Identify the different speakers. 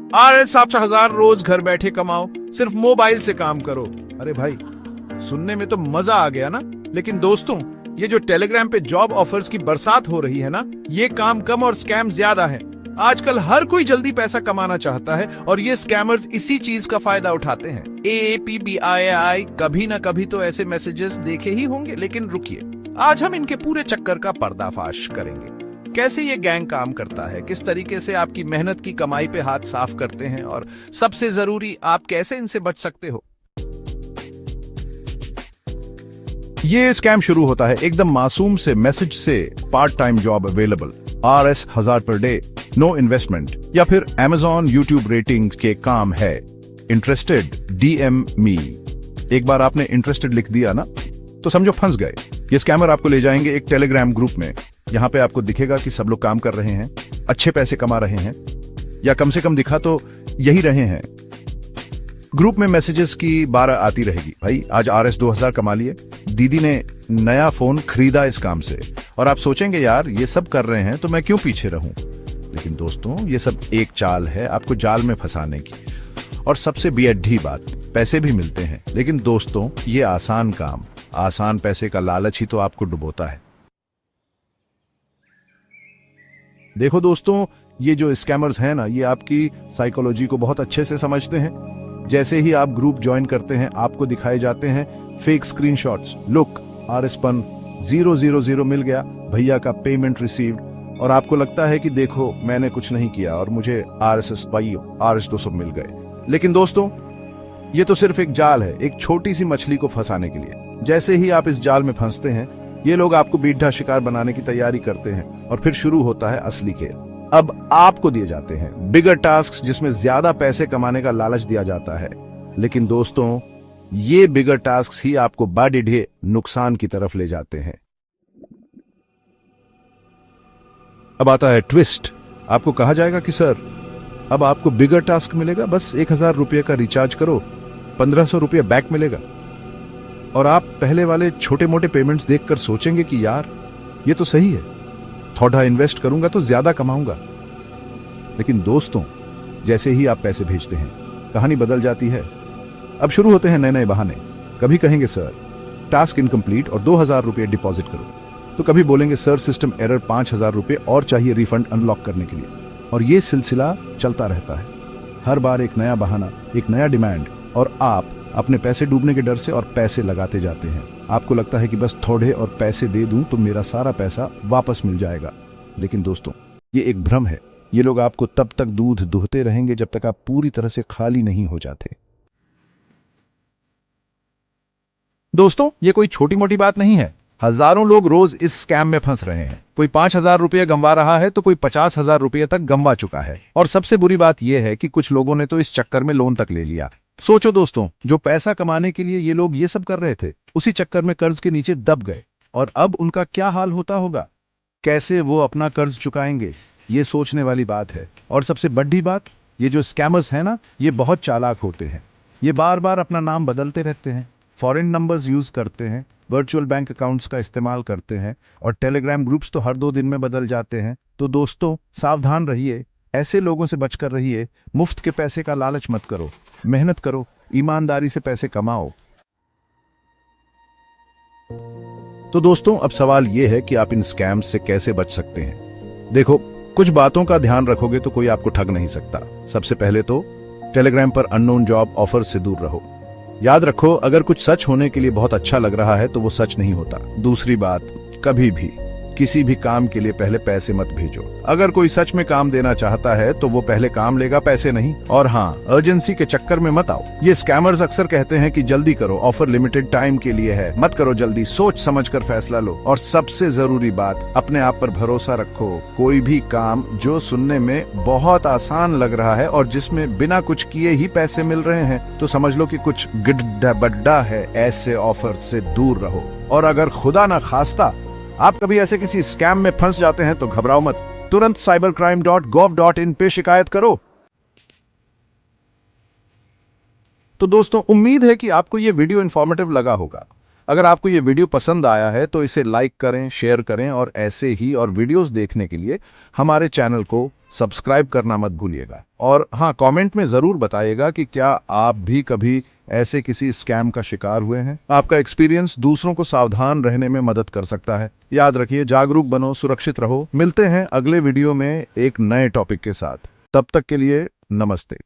Speaker 1: RS 6000 रोज घर बैठे कमाओ, सिर्फ मोबाइल से काम करो। अरे भाई, सुनने में तो मजा आ गया ना। लेकिन दोस्तों, ये जो टेलीग्राम पे जॉब ऑफर्स की बरसात हो रही है ना, ये काम कम और स्कैम ज्यादा है। आजकल हर कोई जल्दी पैसा कमाना चाहता है और ये स्कैमर्स इसी चीज का फायदा उठाते हैं। AAPBII कभी ना कभी तो ऐसे मैसेजेस देखे ही होंगे, लेकिन रुकिए, आज हम इनके पूरे चक्कर का पर्दाफाश करेंगे। कैसे ये गैंग काम करता है, किस तरीके से आपकी मेहनत की कमाई पे हाथ साफ करते हैं, और सबसे जरूरी, आप कैसे इनसे बच सकते हो। ये स्कैम शुरू होता है एकदम मासूम से मैसेज से, part time job available, RS 1000 per day, no investment, या फिर Amazon YouTube रेटिंग के काम है, इंटरेस्टेड, DM मी। एक बार आपने इंटरेस्टेड लिख दिया ना, तो समझो फंस गए। ये स्कैमर आपको ले जाएंगे एक टेलीग्राम ग्रुप में। यहाँ पे आपको दिखेगा कि सब लोग काम कर रहे हैं, अच्छे पैसे कमा रहे हैं, या कम से कम दिखा तो यही रहे हैं। ग्रुप में मैसेजेस की 12 आती रहेगी, भाई आज RS 2000 कमा लिए, दीदी ने नया फोन खरीदा इस काम से। और आप सोचेंगे यार ये सब कर रहे हैं तो मैं क्यों पीछे रहूं। लेकिन दोस्तों, ये सब एक चाल है आपको जाल में फंसाने की। और सबसे बेअड्डी बात, पैसे भी मिलते हैं, लेकिन दोस्तों ये आसान काम, आसान पैसे का लालच ही तो आपको डुबोता है। देखो दोस्तों, ये जो स्कैमर्स हैं ना, ये आपकी साइकोलॉजी को बहुत अच्छे से समझते हैं। जैसे ही आप ग्रुप ज्वाइन करते हैं, आपको दिखाए जाते हैं फेक स्क्रीनशॉट्स। लुक, RS 000 मिल गया, भैया का पेमेंट रिसीव्ड। और आपको लगता है कि देखो मैंने कुछ नहीं किया और मुझे RS 200 मिल गए। लेकिन दोस्तों, ये तो सिर्फ एक जाल है, एक छोटी सी मछली को फंसाने के लिए। जैसे ही आप इस जाल में फंसते हैं, ये लोग आपको बीढ़ा शिकार बनाने की तैयारी करते हैं और फिर शुरू होता है असली खेल। अब आपको दिए जाते हैं बिगर टास्क, जिसमें ज्यादा पैसे कमाने का लालच दिया जाता है। लेकिन दोस्तों, ये बिगर टास्क ही आपको बड़े नुकसान की तरफ ले जाते हैं। अब आता है ट्विस्ट। आपको कहा जाएगा कि सर, अब आपको बिगर टास्क मिलेगा, बस 1000 रुपये का रिचार्ज करो, 1500 रुपये बैक मिलेगा। और आप पहले वाले छोटे मोटे पेमेंट्स देखकर सोचेंगे कि यार ये तो सही है, थोड़ा इन्वेस्ट करूंगा तो ज्यादा कमाऊंगा। लेकिन दोस्तों, जैसे ही आप पैसे भेजते हैं, कहानी बदल जाती है। अब शुरू होते हैं नए नए बहाने। कभी कहेंगे सर टास्क इनकम्प्लीट और 2000 रुपये डिपॉजिट करो, तो कभी बोलेंगे सर सिस्टम एरर, 5000 रुपये और चाहिए रिफंड अनलॉक करने के लिए। और ये सिलसिला चलता रहता है। हर बार एक नया बहाना, एक नया डिमांड, और आप अपने पैसे डूबने के डर से और पैसे लगाते जाते हैं। आपको लगता है कि बस थोड़े और पैसे दे दूं तो मेरा सारा पैसा वापस मिल जाएगा। लेकिन दोस्तों, ये एक भ्रम है। ये लोग आपको तब तक दूध दुहते रहेंगे जब तक आप पूरी तरह से खाली नहीं हो जाते। दोस्तों, ये कोई छोटी मोटी बात नहीं है। हजारों लोग रोज इस स्कैम में फंस रहे हैं। कोई 5000 रुपये गंवा रहा है तो कोई 50,000 रुपये तक गंवा चुका है। और सबसे बुरी बात यह है कि कुछ लोगों ने तो इस चक्कर में लोन तक ले लिया। सोचो दोस्तों, जो पैसा कमाने के लिए ये लोग ये सब कर रहे थे, उसी चक्कर में कर्ज के नीचे दब गए। और अब उनका क्या हाल होता होगा, कैसे वो अपना कर्ज चुकाएंगे, ये सोचने वाली बात है। और सबसे बड़ी बात, ये जो स्कैमर्स हैं ना, ये बहुत चालाक होते हैं। ये बार बार अपना नाम बदलते रहते हैं, फॉरेन नंबर्स यूज करते हैं, वर्चुअल बैंक अकाउंट्स का इस्तेमाल करते हैं, और टेलीग्राम ग्रुप्स तो हर 2 दिन में बदल जाते हैं। तो दोस्तों, सावधान रहिए, ऐसे लोगों से बचकर रहिए। मुफ्त के पैसे का लालच मत करो, मेहनत करो, ईमानदारी से पैसे कमाओ। तो दोस्तों, अब सवाल यह है कि आप इन स्कैम्स से कैसे बच सकते हैं। देखो, कुछ बातों का ध्यान रखोगे तो कोई आपको ठग नहीं सकता। सबसे पहले तो टेलीग्राम पर अननोन जॉब ऑफर से दूर रहो। याद रखो, अगर कुछ सच होने के लिए बहुत अच्छा लग रहा है तो वो सच नहीं होता। दूसरी बात, कभी भी किसी भी काम के लिए पहले पैसे मत भेजो। अगर कोई सच में काम देना चाहता है तो वो पहले काम लेगा, पैसे नहीं। और हाँ, अर्जेंसी के चक्कर में मत आओ। ये स्कैमर्स अक्सर कहते हैं कि जल्दी करो, ऑफर लिमिटेड टाइम के लिए है। मत करो जल्दी, सोच समझ कर फैसला लो। और सबसे जरूरी बात, अपने आप पर भरोसा रखो। कोई भी काम जो सुनने में बहुत आसान लग रहा है और जिसमें बिना कुछ किए ही पैसे मिल रहे हैं, तो समझ लो कि कुछ गड्ढा बड्डा है। ऐसे ऑफर से दूर रहो। और अगर खुदा ना खास्ता आप कभी ऐसे किसी स्कैम में फंस जाते हैं तो घबराओ मत, तुरंत cybercrime.gov.in पे शिकायत करो। तो दोस्तों, उम्मीद है कि आपको ये वीडियो इंफॉर्मेटिव लगा होगा। अगर आपको ये वीडियो पसंद आया है तो इसे लाइक करें, शेयर करें, और ऐसे ही और वीडियोस देखने के लिए हमारे चैनल को सब्सक्राइब करना मत भूलिएगा। और हाँ, कमेंट में जरूर बताइएगा कि क्या आप भी कभी ऐसे किसी स्कैम का शिकार हुए हैं। आपका एक्सपीरियंस दूसरों को सावधान रहने में मदद कर सकता है। याद रखिए, जागरूक बनो, सुरक्षित रहो। मिलते हैं अगले वीडियो में एक नए टॉपिक के साथ। तब तक के लिए नमस्ते।